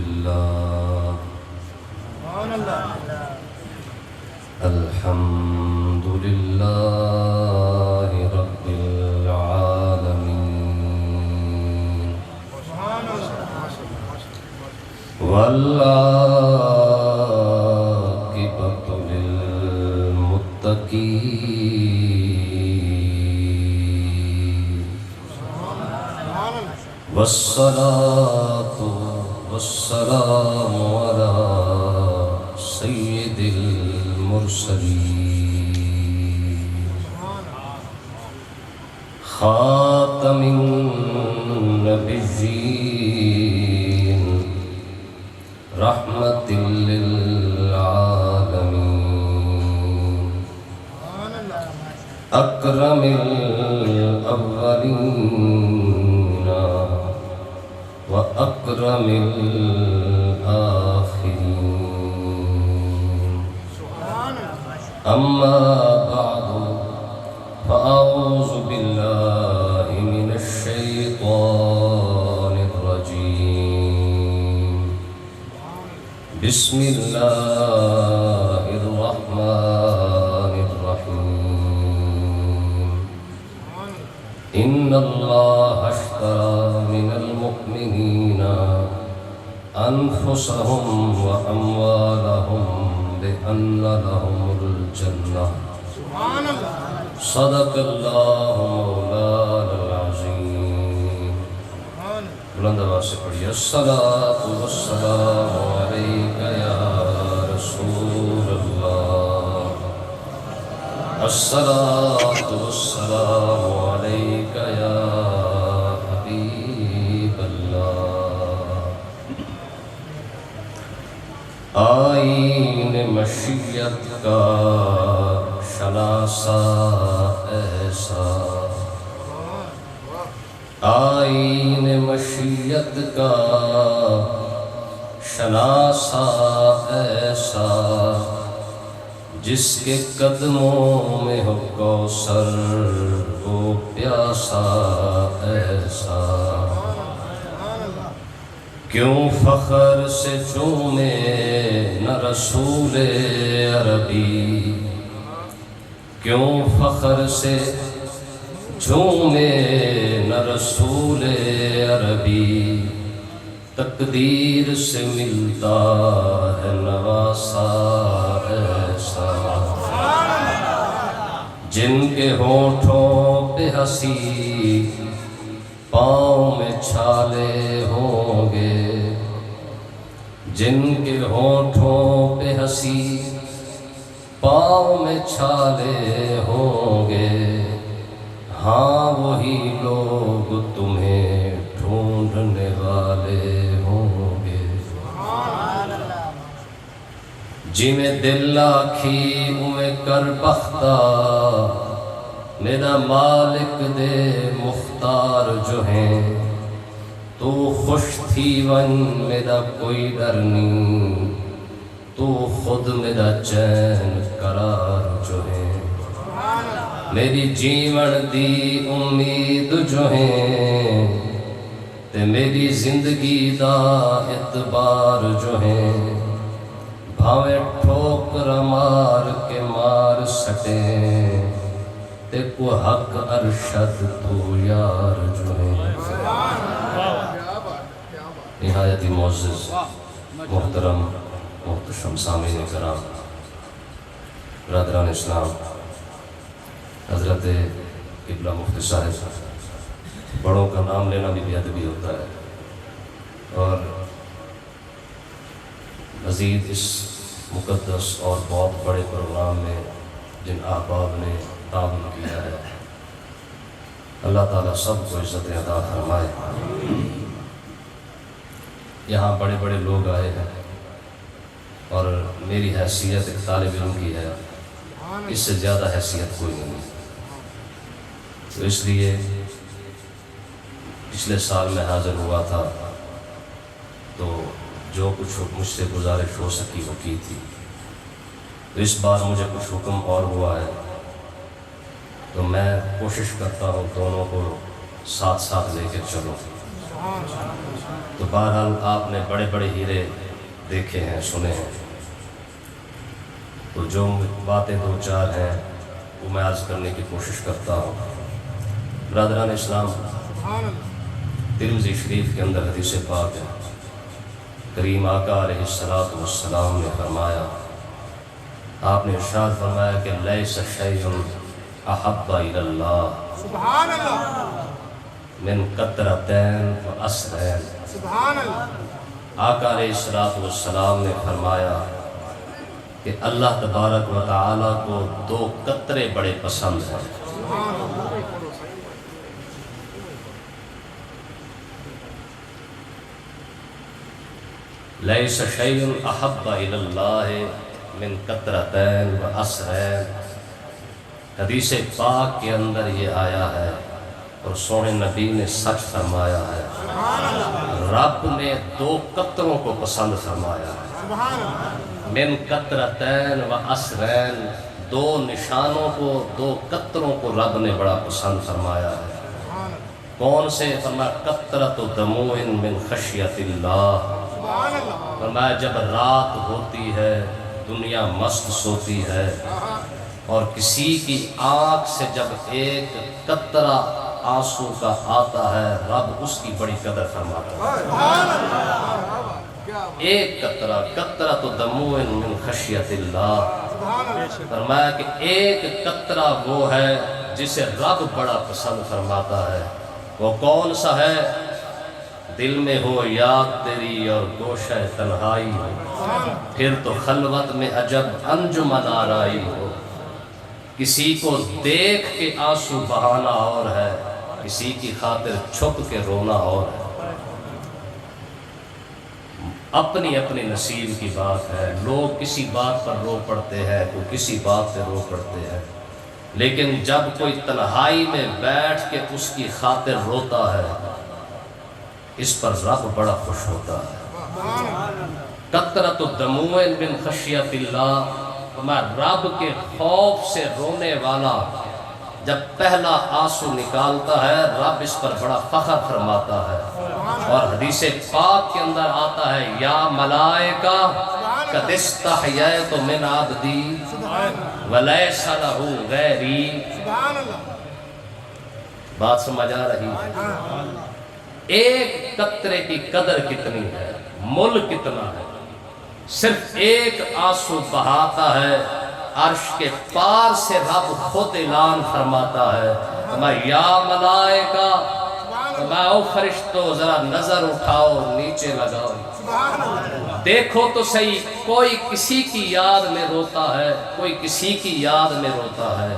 لله الحمد لله رب العالمين والعاقبة للمتقين والصلاة والسلام على سيد المرسلين خاتم النبيين رحمة للعالمين أكرم الأولين وأكرم الآخرين أما بعد فأعوذ بالله من الشيطان الرجيم بسم الله الرحمن الرحيم إن الله اشترى من المؤمنين أنفسهم وأموالهم بأن لهم الجنة صدق الله مولانا العظيم بلند آواز سے پڑھیے الصلاة والسلام عليك يا رسول الله الصلاة والسلام عليك يا حبيب الله آئین مشیت کا شناسا ایسا آئین مشیت کا شناسا ایسا جس کے قدموں میں ہو کوثر وہ پیاسا ایسا کیوں فخر سے چومے نہ رسول عربی کیوں فخر سے جھومے نہ رسول عربی تقدیر سے ملتا ہے نواسا ایسا جن کے ہونٹوں پہ ہنسی پاؤں میں چھالے ہوں گے جن کے ہونٹوں پہ ہنسی پاؤں میں چھالے ہوں گے ہاں وہی لوگ تمہیں ڈھونڈنے والے ہوں گے جی میں دل آکھی اوے کر بختہ میرا مالک دے مختار جو ہیں تو خوش تھی ون میرا کوئی ڈر نہیں تو خود میرا چین قرار جو ہے میری جیون دی امید جو ہیں تے میری زندگی دا اعتبار جو ہیں بھاویں ٹھوکر مار کے مار سٹیں تے کو حق ارشد تو یار جو ہے نہایت معزز محترم محتشم سامعین کرام برادران اسلام حضرت قبلہ مفتی صاحب بڑوں کا نام لینا بھی بے ادبی ہوتا ہے اور مزید اس مقدس اور بہت بڑے پروگرام میں جن احباب نے تعاون کیا ہے اللہ تعالیٰ سب کو عزت عطا فرمائے یہاں بڑے بڑے لوگ آئے ہیں اور میری حیثیت ایک طالب علم کی ہے اس سے زیادہ حیثیت کوئی نہیں تو اس لیے پچھلے سال میں حاضر ہوا تھا تو جو کچھ مجھ سے گزارش ہو سکی وہ کی تھی تو اس بار مجھے کچھ حکم اور ہوا ہے تو میں کوشش کرتا ہوں دونوں کو ساتھ ساتھ لے کے چلوں تو بہرحال آپ نے بڑے بڑے ہیرے دیکھے ہیں، سنے ہیں، تو جو باتیں دو چار ہیں وہ میں عرض کرنے کی کوشش کرتا ہوں۔ برادران اسلام، ترمذی شریف کے اندر حدیث پاک ہے، کریم آقا علیہ السلام نے فرمایا، آپ نے ارشاد فرمایا کہ لیس شیء احب الی اللہ سبحان اللہ من قطرتین و اسرین۔ سبحان اللہ آقا علیہ السلام نے فرمایا کہ اللہ تبارک و تعالیٰ کو دو قطرے بڑے پسند ہیں۔ لیس شیء احب الی اللہ من قطرتین و اسرین۔ حدیث پاک کے اندر یہ آیا ہے اور سونے نبی نے سچ فرمایا ہے، رب نے دو قطروں کو پسند فرمایا ہے، من قطرتین و اسرین، دو نشانوں کو، دو قطروں کو رب نے بڑا پسند فرمایا ہے۔ کون سے؟ فرمایا قطرۃ دموع من خشیت اللہ۔ فرمایا جب رات ہوتی ہے، دنیا مست سوتی ہے، اور کسی کی آنکھ سے جب ایک قطرہ آنسو کا آتا ہے، رب اس کی بڑی قدر فرماتا ہے۔ ایک قطرہ، قطرۃ دموع من خشیت اللہ۔ فرمایا کہ ایک قطرہ وہ ہے جسے رب بڑا پسند فرماتا ہے۔ وہ کون سا ہے؟ دل میں ہو یاد تیری اور گوشہ تنہائی ہو، پھر تو خلوت میں عجب انجمن آرائی ہو۔ کسی کو دیکھ کے آنسو بہانا اور ہے، کسی کی خاطر چھپ کے رونا اور ہے۔ اپنی اپنی نصیب کی بات ہے، لوگ کسی بات پر رو پڑتے ہیں، کوئی کسی بات پہ رو پڑتے ہیں، لیکن جب کوئی تنہائی میں بیٹھ کے اس کی خاطر روتا ہے، اس پر رب بڑا خوش ہوتا ہے۔ قطرۃ دموع من خشیت اللہ، میں رب کے خوف سے رونے والا جب پہلا آنسو نکالتا ہے، رب اس پر بڑا فخر فرماتا ہے۔ اور حدیث پاک کے اندر آتا ہے، یا ملائکہ قد استحییت من عبدی ولیس لہ غیری۔ بات سمجھ آ رہی ہے؟ ایک قطرے کی قدر کتنی ہے، مل کتنا ہے۔ صرف ایک آنسو بہاتا ہے، عرش کے پار سے رب خود اعلان فرماتا ہے، میں یا ملائکہ، میں او فرشتو ذرا نظر اٹھاؤ، نیچے لگاؤ، دیکھو تو صحیح، کوئی کسی کی یاد میں روتا ہے، کوئی کسی کی یاد میں روتا ہے،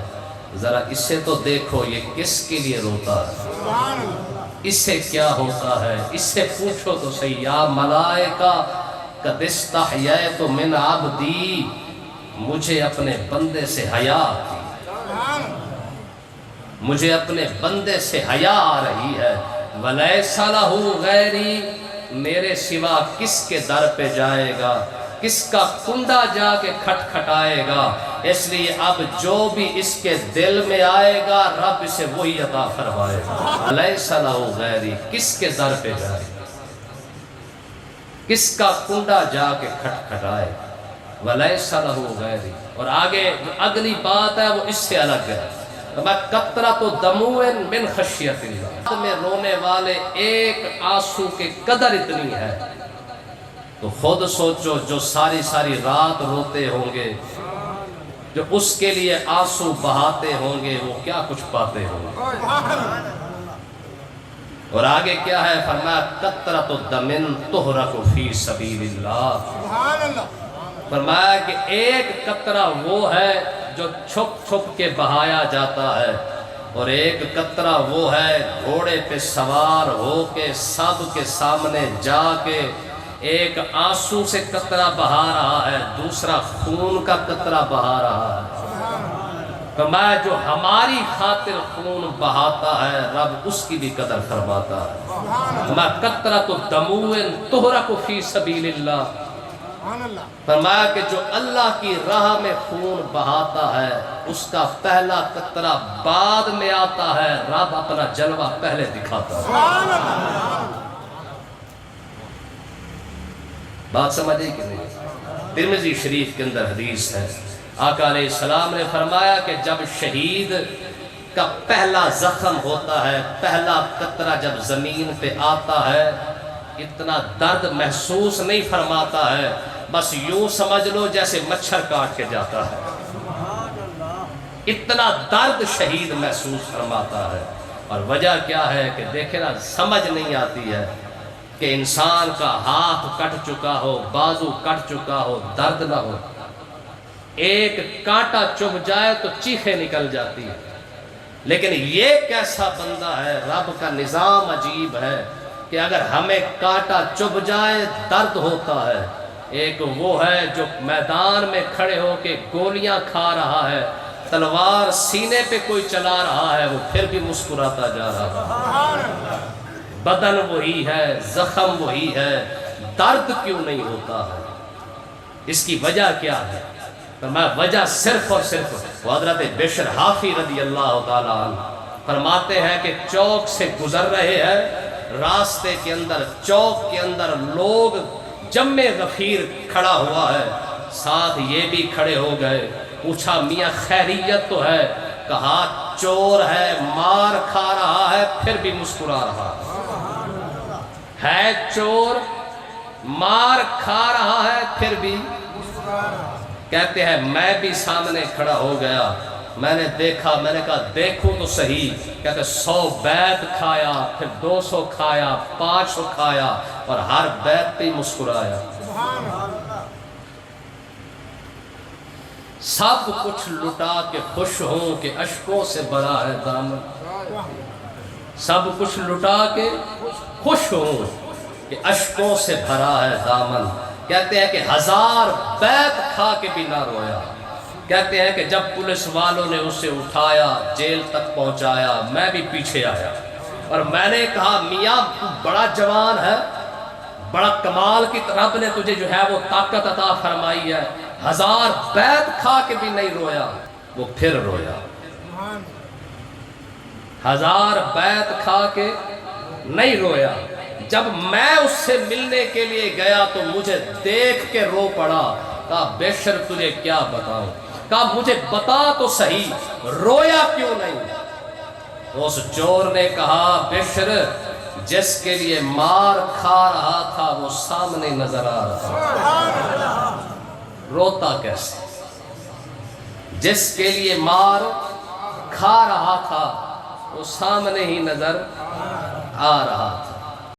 ذرا اسے تو دیکھو یہ کس کے لیے روتا ہے، اس سے کیا ہوتا ہے، اس سے پوچھو تو صحیح۔ یا ملائکہ قد استحییت من عبدی، مجھے اپنے بندے سے حیا آتی، مجھے اپنے بندے سے حیا آ رہی ہے۔ ولیس لہ غیری، میرے سوا کس کے در پہ جائے گا، کس کا کنڈا جا کے کھٹکھٹائے گا، اس لیے اب جو بھی اس کے دل میں آئے گا رب اسے وہی عطا فرمائے گا۔ لیس لہ غیری، کس کے در پہ جائے گا، کس کا کنڈا جا کے کھٹکھٹائے گا۔ ولیس لہ غیری، اور آگے اگلی بات ہے وہ اس سے الگ ہے، میں قطرۃ دموع من خشیت اللہ، میں رونے والے ایک آنسو کی قدر اتنی ہے، تو خود سوچو جو ساری ساری رات روتے ہوں گے، جو اس کے لیے آنسو بہاتے ہوں گے، وہ کیا کچھ پاتے ہوں گے۔ اور آگے کیا ہے؟ فرمایا قطرۃ دم تحرق فی سبیل اللہ۔ فرمایا کہ ایک قطرہ وہ ہے جو چھپ چھپ کے بہایا جاتا ہے، اور ایک قطرہ وہ ہے گھوڑے پہ سوار ہو کے سب کے سامنے جا کے ایک آنسو سے قطرہ بہا رہا ہے، دوسرا خون کا قطرہ بہا رہا ہے۔ فرمایا جو ہماری خاطر خون بہاتا ہے رب اس کی بھی قدر فرماتا ہے۔ فرمایا قطرۃ دموع تحرق فی سبیل اللہ، فرمایا کہ جو اللہ کی راہ میں خون بہاتا ہے اس کا پہلا قطرہ بعد میں آتا ہے، رب اپنا جلوہ پہلے دکھاتا ہے۔ بات سمجھے کہ نہیں؟ ترمذی شریف کے اندر حدیث ہے، آقا علیہ السلام نے فرمایا کہ جب شہید کا پہلا زخم ہوتا ہے، پہلا قطرہ جب زمین پہ آتا ہے، اتنا درد محسوس نہیں فرماتا ہے، بس یوں سمجھ لو جیسے مچھر کاٹ کے جاتا ہے، اتنا درد شہید محسوس فرماتا ہے۔ اور وجہ کیا ہے کہ دیکھیں نا، سمجھ نہیں آتی ہے کہ انسان کا ہاتھ کٹ چکا ہو، بازو کٹ چکا ہو، درد نہ ہو، ایک کانٹا چبھ جائے تو چیخیں نکل جاتی ہے، لیکن یہ کیسا بندہ ہے، رب کا نظام عجیب ہے کہ اگر ہمیں کانٹا چبھ جائے درد ہوتا ہے، ایک وہ ہے جو میدان میں کھڑے ہو کے گولیاں کھا رہا ہے، تلوار سینے پہ کوئی چلا رہا ہے، وہ پھر بھی مسکراتا جا رہا ہے، بدن وہی ہے، زخم وہی ہے، درد کیوں نہیں ہوتا ہے؟ اس کی وجہ کیا ہے؟ فرمایا وجہ صرف اور صرف، وہ حضرت بشر حافی رضی اللہ تعالیٰ عنہ فرماتے ہیں کہ چوک سے گزر رہے ہیں، راستے کے اندر، چوک کے اندر لوگ جمع غفیر کھڑا ہوا ہے، ساتھ یہ بھی کھڑے ہو گئے، پوچھا میاں خیریت تو ہے؟ کہا چور ہے، مار کھا رہا ہے، پھر بھی مسکرا رہا ہے، چور مار کھا رہا ہے پھر بھی کہتے ہیں میں بھی سامنے کھڑا ہو گیا، میں نے دیکھا، میں نے کہا دیکھو تو صحیح، کہتے 100 بیت کھایا، پھر 200 کھایا، 500 کھایا، اور ہر بیت پہ مسکرایا، سب کچھ لٹا کے خوش ہوں کہ اشکوں سے بھرا ہے دامن، سب کچھ لٹا کے خوش ہوں کہ اشکوں سے بھرا ہے دامن، کہتے ہیں کہ 1000 بیت کھا کے بھی نہ رویا، کہتے ہیں کہ جب پولیس والوں نے اسے اٹھایا، جیل تک پہنچایا، میں بھی پیچھے آیا، اور میں نے کہا میاں تو بڑا جوان ہے، بڑا کمال کی رب نے تجھے جو ہے وہ طاقت عطا فرمائی ہے، 1000 بیت کھا کے بھی نہیں رویا، وہ پھر رویا، 1000 بیت کھا کے نہیں رویا، جب میں اس سے ملنے کے لیے گیا تو مجھے دیکھ کے رو پڑا، کہا بشر تجھے کیا بتاؤں، کہا مجھے بتا تو صحیح رویا کیوں نہیں؟ اس چور نے کہا بشر جس کے لیے مار کھا رہا تھا وہ سامنے نظر آ رہا تھا، روتا کیسے؟ جس کے لیے مار کھا رہا تھا وہ سامنے ہی نظر آ رہا تھا۔